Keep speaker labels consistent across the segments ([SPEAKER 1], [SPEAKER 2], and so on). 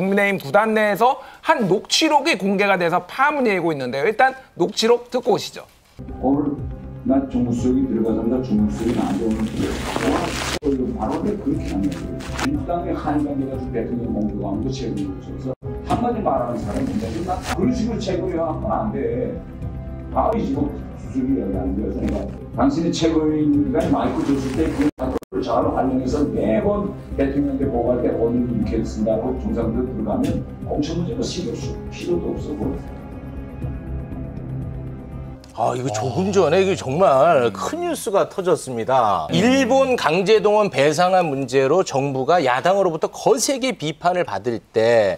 [SPEAKER 1] 국민의힘 구단 내에서 한 녹취록이 공개가 돼서 파문이 일고 있는데요. 일단 녹취록 듣고 오시죠.
[SPEAKER 2] 오늘 난 정무수석이 들어가자마자 정무수석이 나한테 오늘 바로 그렇게 하는 거예요. 민주당의 한강에 가지고 대통령 공격하면서 책임을 져서 한마디 말하는 사람인데 나 그런 식으로 책임을 하면 안 돼. 바로 이 지금 수석이 여기 안 돼서 내가 당신이 최고위원이 마이크 줬을 때 그 마이크를 잘 활용해서 매번 대통령한테 보고할 때 오늘 이렇게 쓴다고 정상들 들어가면 공천 문제가 필요도 없어.
[SPEAKER 3] 아, 이거 조금 전에 이게 정말 큰 뉴스가 터졌습니다. 일본 강제동원 배상한 문제로 정부가 야당으로부터 거세게 비판을 받을 때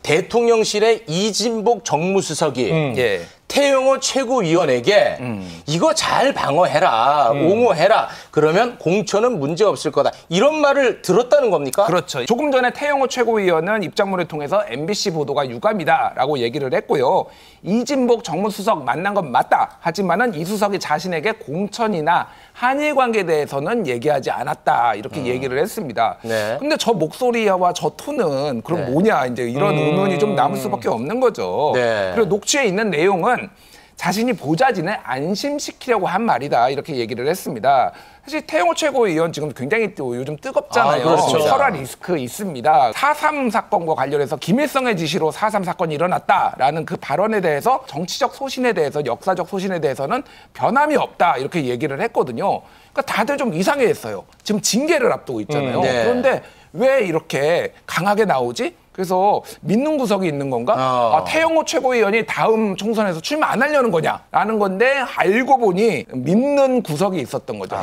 [SPEAKER 3] 대통령실의 이진복 정무수석이 태영호 최고위원에게 이거 잘 방어해라, 옹호해라. 그러면 공천은 문제 없을 거다. 이런 말을 들었다는 겁니까?
[SPEAKER 1] 그렇죠. 조금 전에 태영호 최고위원은 입장문을 통해서 MBC 보도가 유감이다라고 얘기를 했고요. 이진복 정무수석 만난 건 맞다. 하지만은 이 수석이 자신에게 공천이나 한일 관계에 대해서는 얘기하지 않았다. 이렇게 얘기를 했습니다.
[SPEAKER 3] 네.
[SPEAKER 1] 근데 저 목소리와 저 톤은 그럼 뭐냐 이제 이런 의문이 좀 남을 수밖에 없는 거죠.
[SPEAKER 3] 네.
[SPEAKER 1] 그리고 녹취에 있는 내용은 자신이 보좌진을 안심시키려고 한 말이다 이렇게 얘기를 했습니다. 사실 태영호 최고위원 지금 굉장히 또 요즘 뜨겁잖아요.
[SPEAKER 3] 그렇죠.
[SPEAKER 1] 설화 리스크 있습니다. 4.3 사건과 관련해서 김일성의 지시로 4.3 사건이 일어났다라는 그 발언에 대해서 정치적 소신에 대해서 역사적 소신에 대해서는 변함이 없다 이렇게 얘기를 했거든요. 그러니까 다들 좀 이상해했어요. 지금 징계를 앞두고 있잖아요.
[SPEAKER 3] 네.
[SPEAKER 1] 그런데 왜 이렇게 강하게 나오지? 그래서 믿는 구석이 있는 건가? 태영호 최고위원이 다음 총선에서 출마 안 하려는 거냐라는 건데 알고 보니 믿는 구석이 있었던 거죠.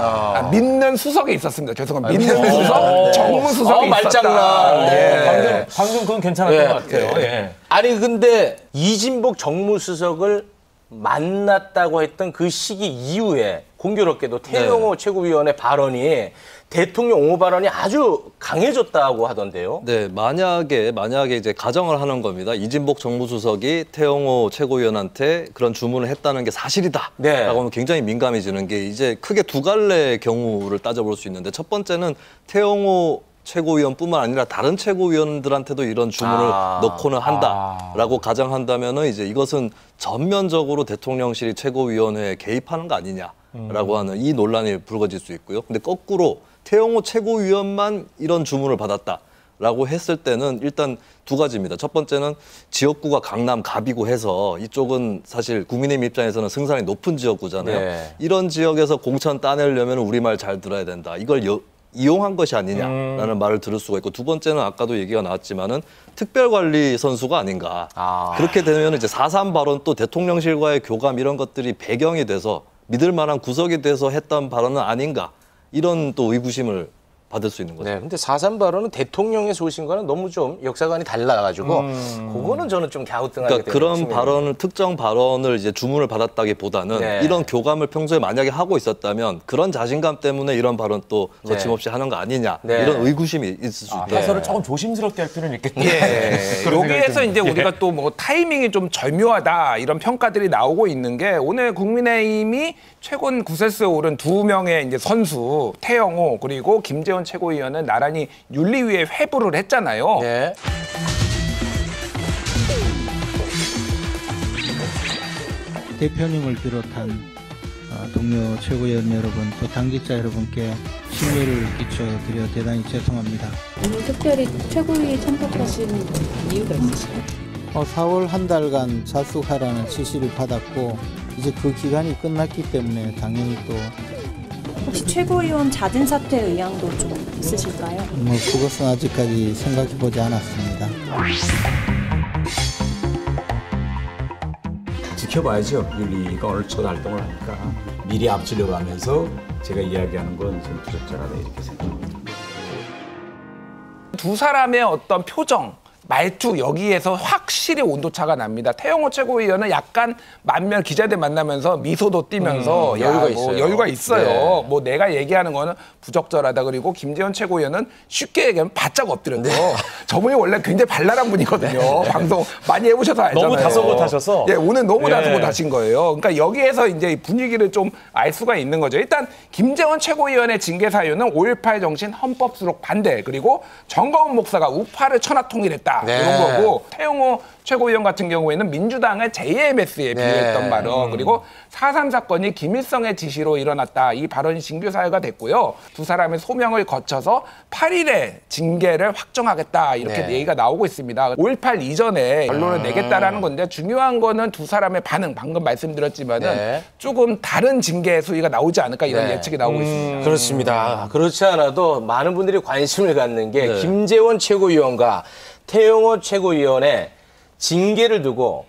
[SPEAKER 1] 믿는 수석이 있었습니다. 죄송합니다. 믿는 수석, 정무수석이 있었다.
[SPEAKER 3] 말장난.
[SPEAKER 1] 네.
[SPEAKER 4] 방금 그건 괜찮았던 것 같아요. 예.
[SPEAKER 3] 아니 근데 이진복 정무수석을 만났다고 했던 그 시기 이후에 공교롭게도 태영호 최고위원의 발언이 대통령 옹호 발언이 아주 강해졌다고 하던데요.
[SPEAKER 5] 네, 만약에 이제 가정을 하는 겁니다. 이진복 정무수석이 태영호 최고위원한테 그런 주문을 했다는 게 사실이다.
[SPEAKER 3] 네.
[SPEAKER 5] 라고 하면 굉장히 민감해지는 게 이제 크게 두 갈래의 경우를 따져볼 수 있는데 첫 번째는 태영호 최고위원뿐만 아니라 다른 최고위원들한테도 이런 주문을 넣고는 한다라고 가정한다면은 이제 이것은 전면적으로 대통령실이 최고위원회에 개입하는 거 아니냐라고 하는 이 논란이 불거질 수 있고요. 근데 거꾸로 태영호 최고위원만 이런 주문을 받았다라고 했을 때는 일단 두 가지입니다. 첫 번째는 지역구가 강남 갑이고 해서 이쪽은 사실 국민의힘 입장에서는 승산이 높은 지역구잖아요.
[SPEAKER 3] 네.
[SPEAKER 5] 이런 지역에서 공천 따내려면 우리말 잘 들어야 된다. 이걸 이용한 것이 아니냐라는 말을 들을 수가 있고 두 번째는 아까도 얘기가 나왔지만은 특별관리 선수가 아닌가. 그렇게 되면 이제 4.3 발언 또 대통령실과의 교감 이런 것들이 배경이 돼서 믿을 만한 구석이 돼서 했던 발언은 아닌가. 이런 또 의구심을 받을 수 있는 거죠.
[SPEAKER 3] 네, 근데 4.3 발언은 대통령의 소신과는 너무 좀 역사관이 달라가지고 그거는 저는 좀 갸우뚱하게
[SPEAKER 5] 그러니까 그런 발언을 특정 발언을 이제 주문을 받았다기보다는 이런 교감을 평소에 만약에 하고 있었다면 그런 자신감 때문에 이런 발언 또 거침없이 하는 거 아니냐 이런 의구심이 있을 수 있다.
[SPEAKER 4] 해설을 조금 조심스럽게 할 필요는 있겠네요.
[SPEAKER 1] 여기에서 이제 우리가 또 뭐 타이밍이 좀 절묘하다 이런 평가들이 나오고 있는 게 오늘 국민의힘이 최근 구세스에 오른 두 명의 이제 선수 태영호 그리고 김재원 최고위원은 나란히 윤리위에 회부를 했잖아요.
[SPEAKER 3] 네.
[SPEAKER 6] 대표님을 비롯한 동료 최고위원 여러분, 또 당직자 여러분께 신뢰를 끼쳐드려 대단히 죄송합니다.
[SPEAKER 7] 오늘 특별히 최고위에 참석하신 이유가 있으실까요?
[SPEAKER 6] 4월 한 달간 자숙하라는 지시를 받았고 이제 그 기간이 끝났기 때문에 당연히 또
[SPEAKER 7] 혹시 최고위원 잦은 사퇴 의향도 좀 있으실까요?
[SPEAKER 6] 그것은 아직까지 생각해보지 않았습니다.
[SPEAKER 8] 지켜봐야죠. 윤리가 오늘 첫 활동을 하니까 미리 앞지르고 가면서 제가 이야기하는 건 좀 부적절하다 이렇게 생각합니다.
[SPEAKER 1] 두 사람의 어떤 표정, 말투 여기에서 확실히 온도차가 납니다. 태영호 최고위원은 약간 만면 기자들 만나면서 미소도 띠면서 여유가 있어요.
[SPEAKER 3] 네.
[SPEAKER 1] 뭐 내가 얘기하는 거는 부적절하다. 그리고 김재원 최고위원은 쉽게 얘기하면 바짝 엎드렸죠. 저분이 원래 굉장히 발랄한 분이거든요. 방송 많이 해보셔서 알잖아요.
[SPEAKER 4] 너무 다소곳하셔서.
[SPEAKER 1] 예, 오늘 너무 다소곳하신 거예요. 그러니까 여기에서 이제 분위기를 좀 알 수가 있는 거죠. 일단 김재원 최고위원의 징계 사유는 5.18 정신 헌법 수록 반대 그리고 정광훈 목사가 우파를 천하통일했다. 있다.
[SPEAKER 3] 네.
[SPEAKER 1] 이런 거고 태영호 최고위원 같은 경우에는 민주당의 JMS에 비유했던 발언 그리고 4.3 사건이 김일성의 지시로 일어났다. 이 발언이 징계 사유가 됐고요. 두 사람의 소명을 거쳐서 8일에 징계를 확정하겠다. 이렇게 얘기가 나오고 있습니다. 5.18 이전에 결론을 내겠다라는 건데 중요한 거는 두 사람의 반응 방금 말씀드렸지만은 조금 다른 징계 수위가 나오지 않을까 이런 예측이 나오고 있습니다.
[SPEAKER 3] 그렇습니다. 그렇지 않아도 많은 분들이 관심을 갖는 게 김재원 최고위원과 태영호 최고위원의 징계를 두고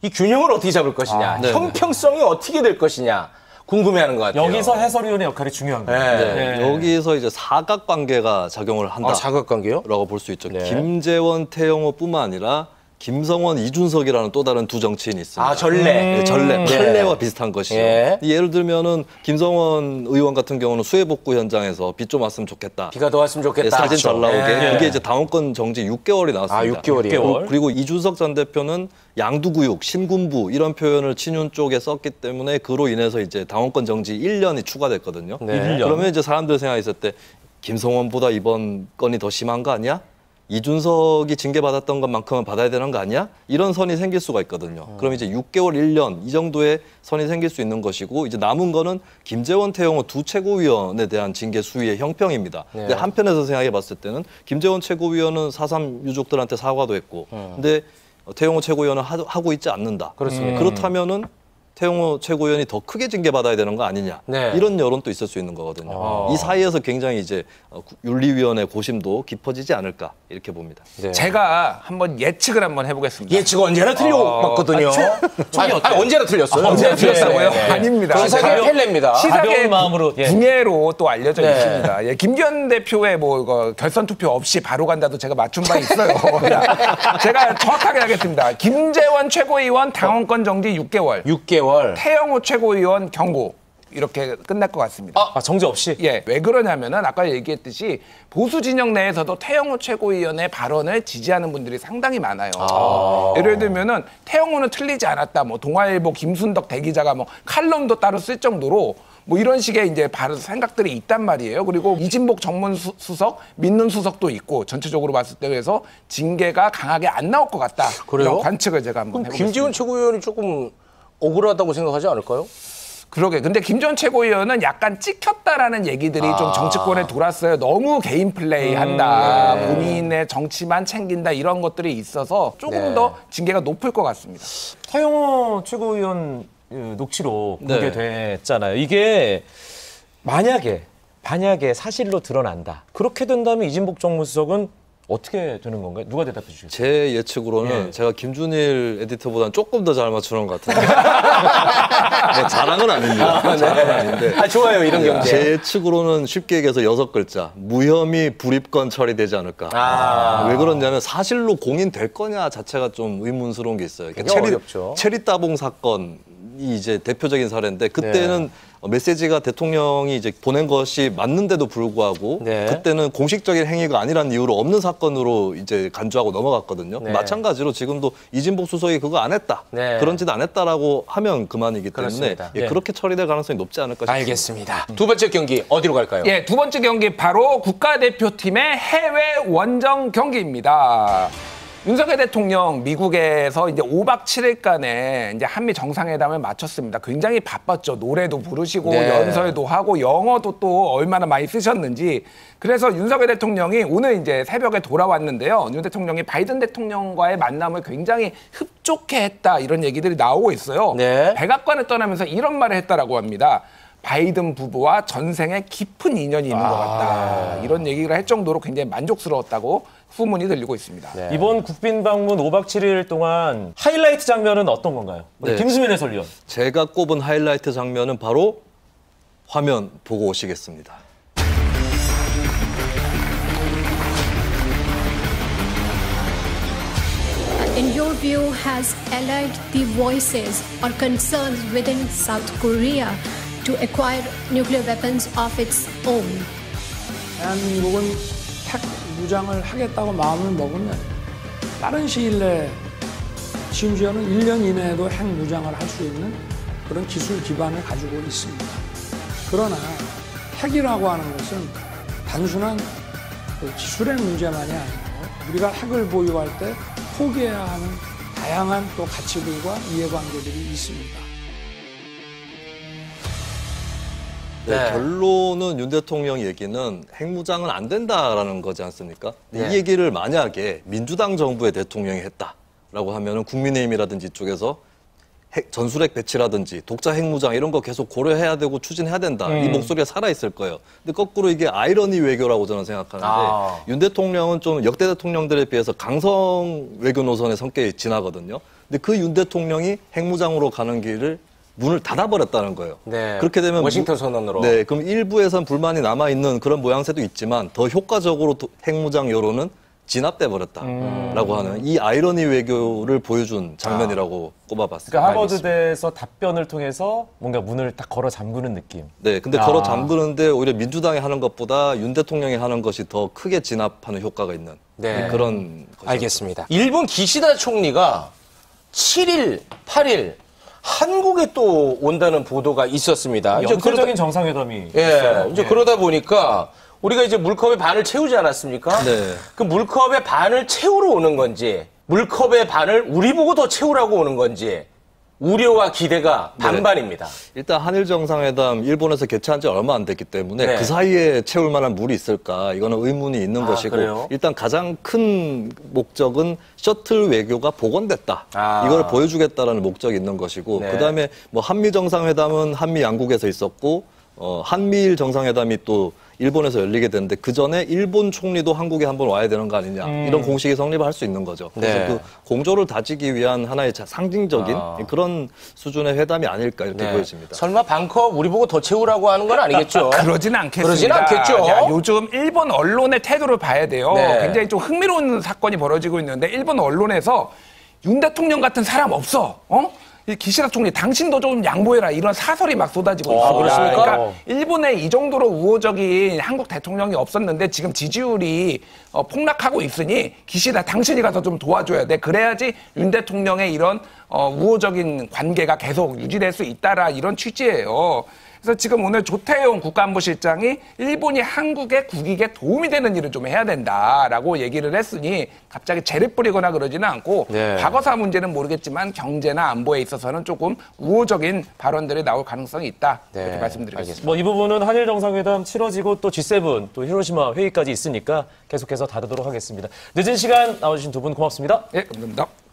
[SPEAKER 3] 이 균형을 어떻게 잡을 것이냐, 형평성이 어떻게 될 것이냐 궁금해하는 것 같아요.
[SPEAKER 4] 여기서 해설위원의 역할이 중요한 거예요.
[SPEAKER 5] 여기서 이제 사각관계가 작용을 한다.
[SPEAKER 3] 사각관계요?
[SPEAKER 5] 라고 볼 수 있죠. 김재원, 태영호뿐만 아니라 김성원, 이준석이라는 또 다른 두 정치인이 있습니다.
[SPEAKER 3] 전례.
[SPEAKER 5] 네, 전례, 판례와 비슷한 것이죠. 예를 들면은 김성원 의원 같은 경우는 수해복구 현장에서 비 좀 왔으면 좋겠다.
[SPEAKER 3] 비가 더 왔으면 좋겠다.
[SPEAKER 5] 사진 잘 나오게. 그게 이제 당원권 정지 6개월이 나왔습니다.
[SPEAKER 3] 6개월이요?
[SPEAKER 5] 그리고 이준석 전 대표는 양두구육, 신군부 이런 표현을 친윤 쪽에 썼기 때문에 그로 인해서 이제 당원권 정지 1년이 추가됐거든요.
[SPEAKER 4] 1년.
[SPEAKER 5] 그러면 이제 사람들 생각했을 때 김성원보다 이번 건이 더 심한 거 아니야? 이준석이 징계받았던 것만큼은 받아야 되는 거 아니야? 이런 선이 생길 수가 있거든요. 그럼 이제 6개월, 1년 이 정도의 선이 생길 수 있는 것이고 이제 남은 거는 김재원, 태영호 두 최고위원에 대한 징계 수위의 형평입니다. 근데 한편에서 생각해 봤을 때는 김재원 최고위원은 4.3 유족들한테 사과도 했고 근데 태영호 최고위원은 하고 있지 않는다.
[SPEAKER 3] 그렇습니다.
[SPEAKER 5] 그렇다면은 태영호 최고위원이 더 크게 징계받아야 되는 거 아니냐 이런 여론도 있을 수 있는 거거든요. 이 사이에서 굉장히 이제 윤리위원회 고심도 깊어지지 않을까 이렇게 봅니다.
[SPEAKER 1] 제가 한번 예측을 한번 해보겠습니다.
[SPEAKER 3] 예측 언제나 틀려봤거든요. 언제나 틀렸어요.
[SPEAKER 1] 언제나 틀렸다고요? 아닙니다.
[SPEAKER 3] 시사계 펠레입니다.
[SPEAKER 1] 시사계
[SPEAKER 4] 가벼운 마음으로
[SPEAKER 1] 붕해로 또 알려져 있습니다. 김기현 대표의 뭐 결선 투표 없이 바로 간다도 제가 맞춘 바 있어요. 제가 정확하게 하겠습니다. 김재원 최고위원 당원권 정지 6개월.
[SPEAKER 3] 6개월.
[SPEAKER 1] 태영호 최고위원 경고. 이렇게 끝날 것 같습니다.
[SPEAKER 4] 정지 없이?
[SPEAKER 1] 예, 왜 그러냐면은 아까 얘기했듯이 보수 진영 내에서도 태영호 최고위원의 발언을 지지하는 분들이 상당히 많아요. 예를 들면은 태영호는 틀리지 않았다. 뭐 동아일보 김순덕 대기자가 뭐 칼럼도 따로 쓸 정도로 뭐 이런 식의 이제 생각들이 있단 말이에요. 그리고 이진복 전문수석, 믿는 수석도 있고 전체적으로 봤을 때 그래서 징계가 강하게 안 나올 것 같다.
[SPEAKER 3] 그래요?
[SPEAKER 1] 이런 관측을 제가 한번 해보겠습니다.
[SPEAKER 3] 김재원 최고위원이 조금 억울하다고 생각하지 않을까요?
[SPEAKER 1] 그러게. 근데 김재원 최고위원은 약간 찍혔다라는 얘기들이 좀 정치권에 돌았어요. 너무 개인 플레이 한다. 본인의 정치만 챙긴다. 이런 것들이 있어서 조금 더 징계가 높을 것 같습니다.
[SPEAKER 4] 태영호 최고위원 녹취록 보게 됐잖아요. 이게 만약에 사실로 드러난다. 그렇게 된다면 이진복 정무수석은 어떻게 되는 건가요? 누가 대답해 주시겠어요?
[SPEAKER 5] 제 예측으로는 제가 김준일 에디터보다는 조금 더 잘 맞추는 것 같은데. 뭐 자랑은 아닙니다. 자랑은 아닌데.
[SPEAKER 3] 좋아요, 이런 경제.
[SPEAKER 5] 제 예측으로는 쉽게 얘기해서 6글자. 무혐의 불입건 처리되지 않을까. 왜 그러냐면 사실로 공인될 거냐 자체가 좀 의문스러운 게 있어요. 체리 따봉 사건이 이제 대표적인 사례인데 그때는 메시지가 대통령이 이제 보낸 것이 맞는데도 불구하고 그때는 공식적인 행위가 아니라는 이유로 없는 사건으로 이제 간주하고 넘어갔거든요. 마찬가지로 지금도 이진복 수석이 그거 안 했다. 그런 짓 안 했다라고 하면 그만이기 때문에 그렇게 처리될 가능성이 높지 않을까 싶습니다.
[SPEAKER 3] 알겠습니다. 두 번째 경기 어디로 갈까요?
[SPEAKER 1] 예, 두 번째 경기 바로 국가대표팀의 해외 원정 경기입니다. 윤석열 대통령 미국에서 이제 5박 7일간의 이제 한미 정상회담을 마쳤습니다. 굉장히 바빴죠. 노래도 부르시고 연설도 하고 영어도 또 얼마나 많이 쓰셨는지. 그래서 윤석열 대통령이 오늘 이제 새벽에 돌아왔는데요. 윤 대통령이 바이든 대통령과의 만남을 굉장히 흡족해 했다. 이런 얘기들이 나오고 있어요. 백악관을 떠나면서 이런 말을 했다라고 합니다. 바이든 부부와 전생에 깊은 인연이 있는 것 같다. 이런 얘기를 할 정도로 굉장히 만족스러웠다고 후문이 들리고 있습니다.
[SPEAKER 4] 이번 국빈 방문 5박 7일 동안 하이라이트 장면은 어떤 건가요? 김수민 해설위원.
[SPEAKER 5] 제가 꼽은 하이라이트 장면은 바로 화면 보고 오시겠습니다.
[SPEAKER 9] In your view, has allied the voices or concerns within South Korea to acquire nuclear weapons of its own?
[SPEAKER 10] 대한민국은 핵 무장을 하겠다고 마음을 먹으면 빠른 시일 내에 심지어는 1년 이내에도 핵 무장을 할 수 있는 그런 기술 기반을 가지고 있습니다. 그러나 핵이라고 하는 것은 단순한 기술의 문제만이 아니고 우리가 핵을 보유할 때 포기해야 하는 다양한 또 가치들과 이해관계들이 있습니다.
[SPEAKER 5] 네, 결론은 윤 대통령 얘기는 핵무장은 안 된다라는 거지 않습니까?
[SPEAKER 3] 네.
[SPEAKER 5] 이 얘기를 만약에 민주당 정부의 대통령이 했다라고 하면은 국민의힘이라든지 이쪽에서 전술핵 배치라든지 독자 핵무장 이런 거 계속 고려해야 되고 추진해야 된다. 이 목소리가 살아있을 거예요. 근데 거꾸로 이게 아이러니 외교라고 저는 생각하는데 윤 대통령은 좀 역대 대통령들에 비해서 강성 외교 노선의 성격이 진하거든요. 근데 그 윤 대통령이 핵무장으로 가는 길을 문을 닫아버렸다는 거예요.
[SPEAKER 3] 네.
[SPEAKER 5] 그렇게 되면
[SPEAKER 3] 워싱턴 선언으로.
[SPEAKER 5] 네, 그럼 일부에선 불만이 남아있는 그런 모양새도 있지만 더 효과적으로 핵무장 여론은 진압돼 버렸다라고 하는 이 아이러니 외교를 보여준 장면이라고 꼽아봤습니다.
[SPEAKER 4] 그러니까 하버드대에서 답변을 통해서 뭔가 문을 딱 걸어 잠그는 느낌.
[SPEAKER 5] 네, 근데 걸어 잠그는데 오히려 민주당이 하는 것보다 윤 대통령이 하는 것이 더 크게 진압하는 효과가 있는
[SPEAKER 3] 네.
[SPEAKER 5] 그런 것이었죠.
[SPEAKER 3] 알겠습니다. 일본 기시다 총리가 7일, 8일 한국에 또 온다는 보도가 있었습니다.
[SPEAKER 4] 영구적인 정상회담이
[SPEAKER 3] 예,
[SPEAKER 4] 있어요.
[SPEAKER 3] 이제
[SPEAKER 4] 예.
[SPEAKER 3] 그러다 보니까 우리가 이제 물컵의 반을 채우지 않았습니까?
[SPEAKER 5] 네.
[SPEAKER 3] 그 물컵의 반을 채우러 오는 건지, 물컵의 반을 우리 보고 더 채우라고 오는 건지, 우려와 기대가 반반입니다.
[SPEAKER 5] 일단 한일 정상회담 일본에서 개최한 지 얼마 안 됐기 때문에
[SPEAKER 3] 네.
[SPEAKER 5] 그 사이에 채울 만한 물이 있을까 이거는 의문이 있는 것이고
[SPEAKER 3] 그래요?
[SPEAKER 5] 일단 가장 큰 목적은 셔틀 외교가 복원됐다. 이걸 보여주겠다라는 목적이 있는 것이고
[SPEAKER 3] 네.
[SPEAKER 5] 그다음에 뭐 한미 정상회담은 한미 양국에서 있었고 한미일 정상회담이 또 일본에서 열리게 되는데 그 전에 일본 총리도 한국에 한번 와야 되는 거 아니냐 이런 공식이 성립을 할 수 있는 거죠. 그래서
[SPEAKER 3] 네.
[SPEAKER 5] 그 공조를 다지기 위한 하나의 상징적인 그런 수준의 회담이 아닐까 이렇게 보여집니다.
[SPEAKER 3] 설마 방컵 우리 보고 더 채우라고 하는 건 아니겠죠?
[SPEAKER 1] 그러진 않겠습니다.
[SPEAKER 3] 그러진 않겠죠.
[SPEAKER 1] 자, 요즘 일본 언론의 태도를 봐야 돼요.
[SPEAKER 3] 네.
[SPEAKER 1] 굉장히 좀 흥미로운 사건이 벌어지고 있는데 일본 언론에서 윤 대통령 같은 사람 없어. 이 기시다 총리 당신도 좀 양보해라 이런 사설이 막 쏟아지고 있습니다.
[SPEAKER 3] 그렇습니까?
[SPEAKER 1] 그러니까 일본에 이 정도로 우호적인 한국 대통령이 없었는데 지금 지지율이 폭락하고 있으니 기시다 당신이 가서 좀 도와줘야 돼. 그래야지 윤 대통령의 이런 우호적인 관계가 계속 유지될 수 있다라 이런 취지예요. 그래서 지금 오늘 조태용 국가안보실장이 일본이 한국의 국익에 도움이 되는 일을 좀 해야 된다라고 얘기를 했으니 갑자기 재를 뿌리거나 그러지는 않고
[SPEAKER 3] 네.
[SPEAKER 1] 과거사 문제는 모르겠지만 경제나 안보에 있어서는 조금 우호적인 발언들이 나올 가능성이 있다. 이렇게
[SPEAKER 3] 네.
[SPEAKER 1] 말씀드리겠습니다.
[SPEAKER 4] 뭐 이 부분은 한일 정상회담 치러지고 또 G7 또 히로시마 회의까지 있으니까 계속해서 다루도록 하겠습니다. 늦은 시간 나와주신 두 분 고맙습니다.
[SPEAKER 1] 네, 감사합니다.